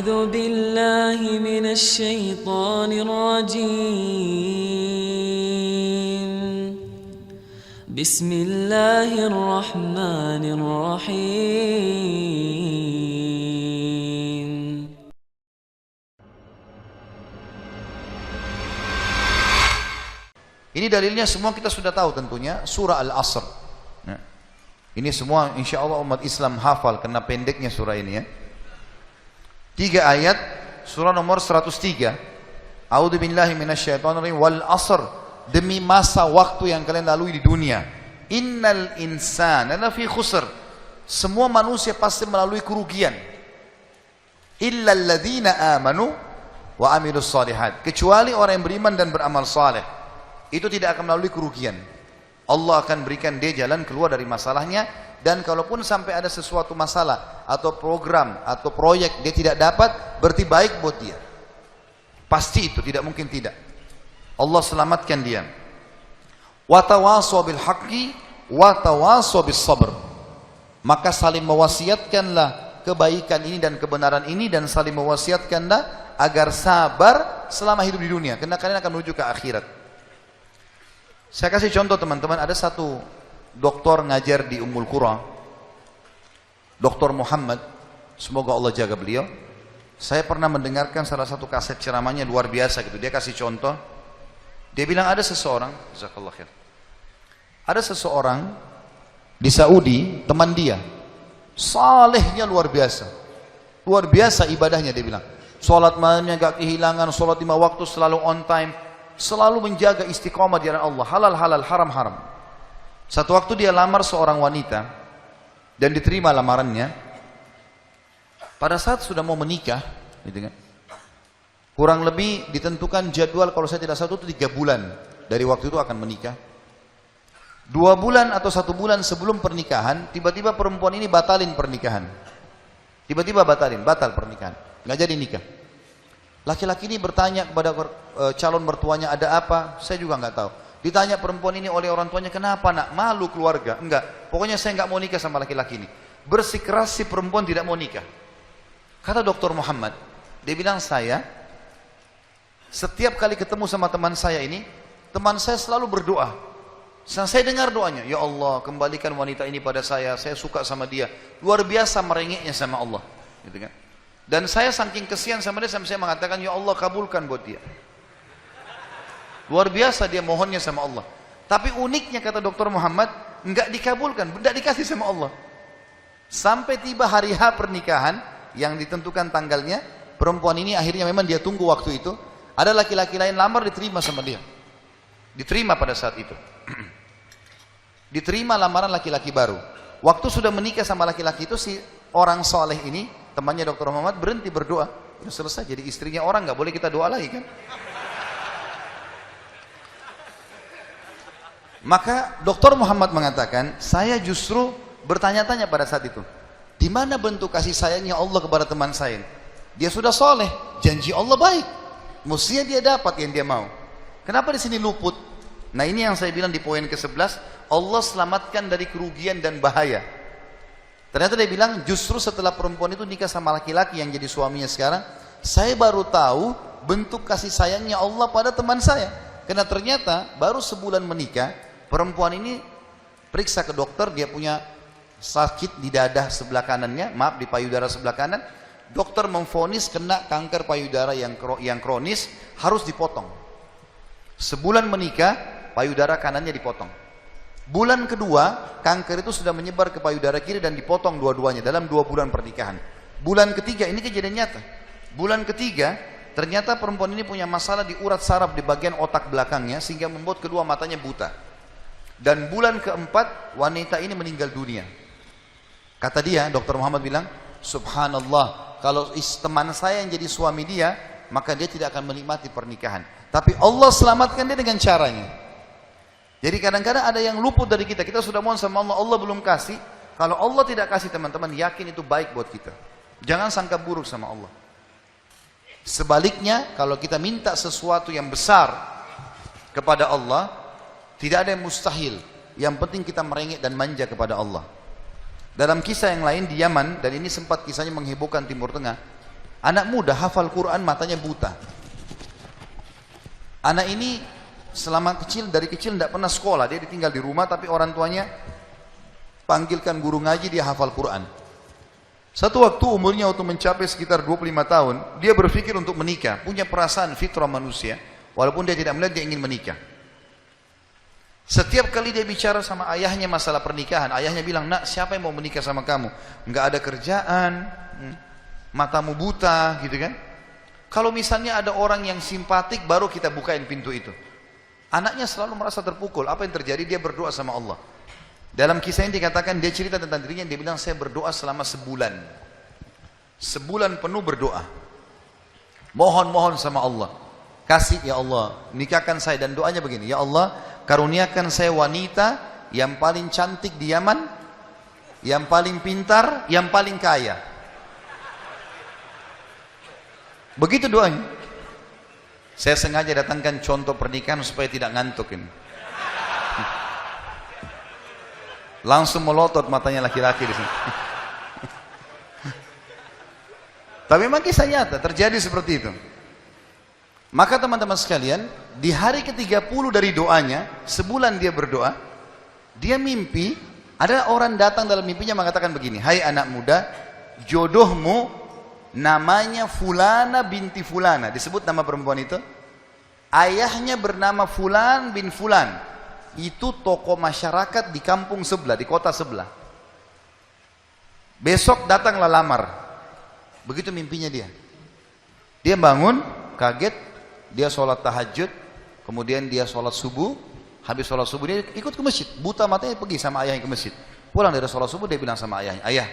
أعوذ بالله من الشيطان الرجيم بسم الله الرحمن الرحيم Ini dalilnya semua kita sudah tahu tentunya, surah Al-Asr. Nah, ini semua insya Allah umat Islam hafal karena pendeknya surah ini ya. 3 ayat, surah nomor 103. A'udzu billahi minasyaitonir rajim wal asr, demi masa waktu yang kalian lalui di dunia. Innal insana lafi khusr, semua manusia pasti melalui kerugian. Illa alladzina amanu wa amilus solihat, kecuali orang yang beriman dan beramal saleh. Itu tidak akan melalui kerugian. Allah akan berikan dia jalan keluar dari masalahnya, dan kalaupun sampai ada sesuatu masalah atau program atau proyek dia tidak dapat, berarti baik buat dia. Pasti itu, tidak mungkin tidak. Allah selamatkan dia. Wa tawasaw bil haqqi wa tawasaw bis sabr. Maka saling mewasiatkanlah kebaikan ini dan kebenaran ini, dan saling mewasiatkanlah agar sabar selama hidup di dunia, karena kalian akan menuju ke akhirat. Saya kasih contoh teman-teman, ada satu doktor ngajar di Ummul Qura, Dr. Muhammad, semoga Allah jaga beliau. Saya pernah mendengarkan salah satu kaset ceramahnya luar biasa gitu. Dia kasih contoh, dia bilang ada seseorang, jazakallah khair, ada seseorang di Saudi, teman dia, salehnya luar biasa ibadahnya. Dia bilang, sholat malamnya gak kehilangan, sholat 5 waktu selalu on time, selalu menjaga istiqomah di jalan Allah, halal halal, haram haram. Satu waktu dia lamar seorang wanita dan diterima lamarannya. Pada saat sudah mau menikah, gitu kan, kurang lebih ditentukan jadwal, kalau saya tidak salah itu 3 bulan dari waktu itu akan menikah. 2 bulan atau 1 bulan sebelum pernikahan, tiba-tiba perempuan ini batalin pernikahan. Tiba-tiba batal pernikahan, nggak jadi nikah. Laki-laki ini bertanya kepada calon mertuanya, ada apa? Saya juga nggak tahu. Ditanya perempuan ini oleh orang tuanya, kenapa nak? Malu keluarga? Enggak, pokoknya saya nggak mau nikah sama laki-laki ini. Bersikeras si perempuan tidak mau nikah. Kata Dr. Muhammad, dia bilang, saya setiap kali ketemu sama teman saya ini, teman saya selalu berdoa. Saya dengar doanya, ya Allah kembalikan wanita ini pada saya suka sama dia. Luar biasa merengeknya sama Allah, gitu kan. Dan saya saking kesian sama dia, sampai saya mengatakan, ya Allah kabulkan buat dia. Luar biasa dia mohonnya sama Allah. Tapi uniknya kata Dr. Muhammad, enggak dikabulkan, enggak dikasih sama Allah. Sampai tiba hari H pernikahan yang ditentukan tanggalnya, perempuan ini akhirnya memang dia tunggu waktu itu, ada laki-laki lain lamar, diterima sama dia. Diterima pada saat itu. Diterima lamaran laki-laki baru. Waktu sudah menikah sama laki-laki itu, si orang soleh ini, temannya Dr. Muhammad, berhenti berdoa. Sudah selesai, jadi istrinya orang, nggak boleh kita doa lagi kan. Maka Dr. Muhammad mengatakan, saya justru bertanya-tanya pada saat itu, di mana bentuk kasih sayangnya Allah kepada teman saya? Dia sudah soleh, janji Allah baik, mestinya dia dapat yang dia mau. Kenapa di sini luput? Nah ini yang saya bilang di poin ke-11, Allah selamatkan dari kerugian dan bahaya. Ternyata dia bilang, justru setelah perempuan itu nikah sama laki-laki yang jadi suaminya sekarang, saya baru tahu bentuk kasih sayangnya Allah pada teman saya. Karena ternyata baru sebulan menikah, perempuan ini periksa ke dokter, dia punya sakit di dada sebelah kanannya, maaf di payudara sebelah kanan. Dokter memvonis kena kanker payudara yang kronis, harus dipotong. Sebulan menikah, payudara kanannya dipotong. Bulan kedua, kanker itu sudah menyebar ke payudara kiri dan dipotong dua-duanya dalam 2 bulan pernikahan. Bulan ketiga, ini kejadian nyata. Bulan ketiga, ternyata perempuan ini punya masalah di urat saraf di bagian otak belakangnya, sehingga membuat kedua matanya buta. Dan bulan keempat, wanita ini meninggal dunia. Kata dia, Dr. Muhammad bilang, subhanallah, kalau teman saya yang jadi suami dia, maka dia tidak akan menikmati pernikahan. Tapi Allah selamatkan dia dengan caranya. Jadi kadang-kadang ada yang luput dari kita. Kita sudah mohon sama Allah, Allah belum kasih. Kalau Allah tidak kasih, teman-teman, yakin itu baik buat kita. Jangan sangka buruk sama Allah. Sebaliknya, kalau kita minta sesuatu yang besar kepada Allah, tidak ada yang mustahil. Yang penting kita merengek dan manja kepada Allah. Dalam kisah yang lain di Yaman, dan ini sempat kisahnya menghebohkan Timur Tengah, Anak muda hafal Quran, matanya buta. Anak ini selama kecil, dari kecil tidak pernah sekolah, dia ditinggal di rumah, tapi orang tuanya panggilkan guru ngaji, dia hafal Quran. Satu waktu umurnya waktu mencapai sekitar 25 tahun, dia berpikir untuk menikah, punya perasaan fitrah manusia, walaupun dia tidak melihat, dia ingin menikah. Setiap kali dia bicara sama ayahnya masalah pernikahan, ayahnya bilang, nak, siapa yang mau menikah sama kamu? Enggak ada kerjaan, matamu buta, gitu kan? Kalau misalnya ada orang yang simpatik, baru kita bukain pintu itu. Anaknya selalu merasa terpukul. Apa yang terjadi? Dia berdoa sama Allah. Dalam kisah ini dikatakan, dia cerita tentang dirinya, dia bilang, saya berdoa selama sebulan. Sebulan penuh berdoa. Mohon-mohon sama Allah. Kasih ya Allah, nikahkan saya. Dan doanya begini, ya Allah, karuniakan saya wanita yang paling cantik di Yaman, yang paling pintar, yang paling kaya. Begitu doanya. Saya sengaja datangkan contoh pernikahan supaya tidak ngantuk ini. Langsung melotot matanya laki-laki di sini. Tapi memang kisah nyata terjadi seperti itu. Maka teman-teman sekalian, di hari ke-30 dari doanya, sebulan dia berdoa, dia mimpi, ada orang datang dalam mimpinya mengatakan begini, hai anak muda, jodohmu namanya Fulana binti Fulana. Disebut nama perempuan itu. Ayahnya bernama Fulan bin Fulan. Itu tokoh masyarakat di kampung sebelah, di kota sebelah. Besok datanglah lamar. Begitu mimpinya dia. Dia bangun, kaget, dia sholat tahajud, kemudian dia sholat subuh. Habis sholat subuh dia ikut ke masjid. Buta matanya pergi sama ayahnya ke masjid. Pulang dari sholat subuh dia bilang sama ayahnya, ayah,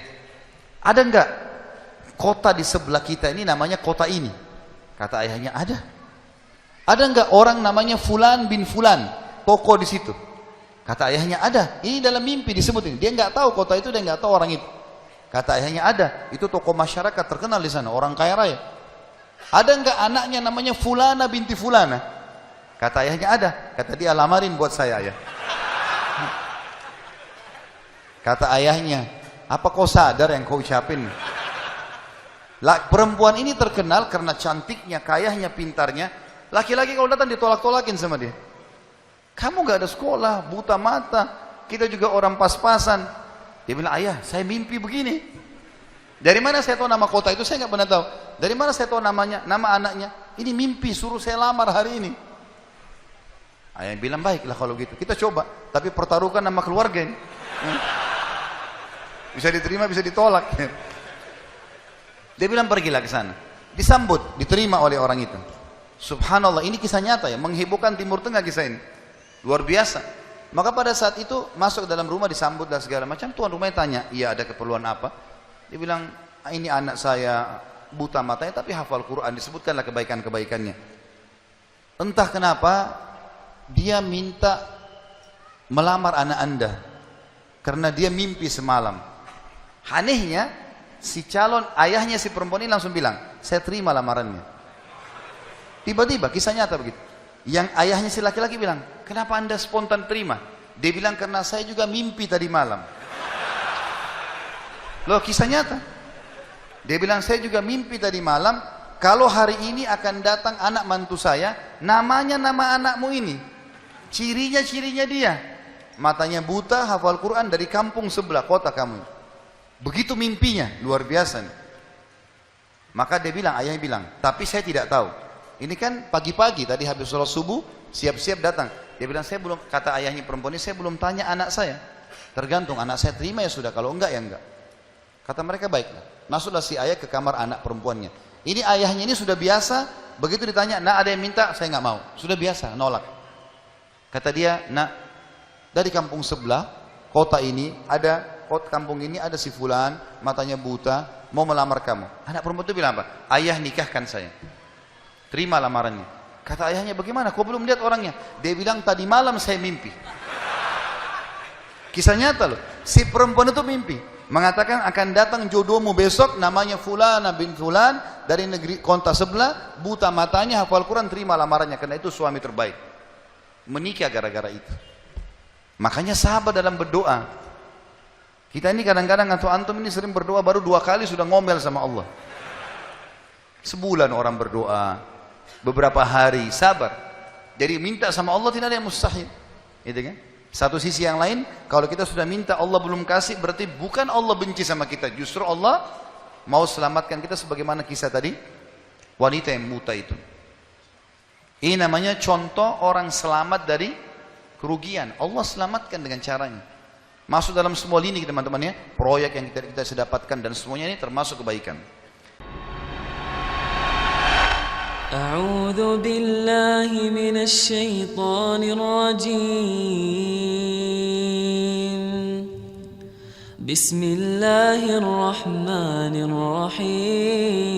ada enggak kota di sebelah kita ini namanya kota ini? Kata ayahnya, ada. Ada enggak orang namanya Fulan bin Fulan? Toko di situ. Kata ayahnya, ada. Ini dalam mimpi disebut ini. Dia nggak tahu kota itu, dia nggak tahu orang itu. Kata ayahnya, ada. Itu toko masyarakat terkenal di sana, orang kaya raya. Ada nggak anaknya namanya Fulana binti Fulana? Kata ayahnya, ada. Kata dia, lamarin buat saya, ayah. Kata ayahnya, apa kau sadar yang kau ucapin? Perempuan ini terkenal karena cantiknya, kayahnya, pintarnya. Laki-laki kalau datang ditolak-tolakin sama dia. Kamu gak ada sekolah, buta mata, kita juga orang pas-pasan. Dia bilang, ayah, saya mimpi begini. Dari mana saya tahu nama kota itu? Saya gak pernah tahu. Dari mana saya tahu namanya, nama anaknya? Ini mimpi, suruh saya lamar hari ini. Ayah bilang, baiklah kalau gitu, kita coba. Tapi pertaruhkan nama keluarga ini. Bisa diterima, bisa ditolak. Dia bilang, pergilah ke sana. Disambut, diterima oleh orang itu. Subhanallah, ini kisah nyata ya, menghebohkan Timur Tengah kisah ini. Luar biasa. Maka pada saat itu masuk dalam rumah, disambut dan segala macam. Tuan rumahnya tanya, iya ada keperluan apa? Dia bilang, ini anak saya buta matanya tapi hafal Quran. Disebutkanlah kebaikan-kebaikannya. Entah kenapa dia minta melamar anak anda karena dia mimpi semalam. Anehnya si calon ayahnya si perempuan ini langsung bilang, saya terima lamarannya. Tiba-tiba kisah nyata begitu. Yang ayahnya si laki-laki bilang, kenapa anda spontan terima? Dia bilang, karena saya juga mimpi tadi malam. Loh, kisah nyata. Dia bilang, saya juga mimpi tadi malam, kalau hari ini akan datang anak mantu saya, namanya nama anakmu ini. Cirinya dia. Matanya buta, hafal Quran dari kampung sebelah kota kamu. Begitu mimpinya, luar biasa nih. Maka dia bilang, ayahnya bilang, tapi saya tidak tahu. Ini kan pagi-pagi tadi habis sholat subuh, siap-siap datang. Dia bilang, saya belum, kata ayahnya perempuan ini, saya belum tanya anak saya. Tergantung, anak saya terima ya sudah, kalau enggak ya enggak. Kata mereka, baiklah. Masuklah si ayah ke kamar anak perempuannya. Ini ayahnya ini sudah biasa, begitu ditanya, nak ada yang minta, saya enggak mau. Sudah biasa, nolak. Kata dia, nak, dari kampung sebelah, kota ini ada, kampung ini ada si fulan, matanya buta, mau melamar kamu. Anak perempuan itu bilang apa? Ayah nikahkan saya. Terima lamarannya. Kata ayahnya, bagaimana? Kau belum lihat orangnya? Dia bilang, tadi malam saya mimpi. Kisah nyata loh. Si perempuan itu mimpi. Mengatakan akan datang jodohmu besok, namanya Fulana bin Fulan, dari negeri kota sebelah, buta matanya, hafal Quran, terima lamarannya. Karena itu suami terbaik. Menikah gara-gara itu. Makanya sahabat dalam berdoa. Kita ini kadang-kadang atau antum ini sering berdoa, baru 2 kali sudah ngomel sama Allah. Sebulan orang berdoa, beberapa hari, sabar. Jadi minta sama Allah tidak ada yang mustahil. Gitu kan? Satu sisi yang lain, kalau kita sudah minta Allah belum kasih, berarti bukan Allah benci sama kita, justru Allah mau selamatkan kita sebagaimana kisah tadi wanita yang buta itu. Ini namanya contoh orang selamat dari kerugian. Allah selamatkan dengan caranya. Masuk dalam semua lini teman-teman ya, proyek yang kita bisa dapatkan dan semuanya ini termasuk kebaikan. أعوذ بالله من الشيطان الرجيم بسم الله الرحمن الرحيم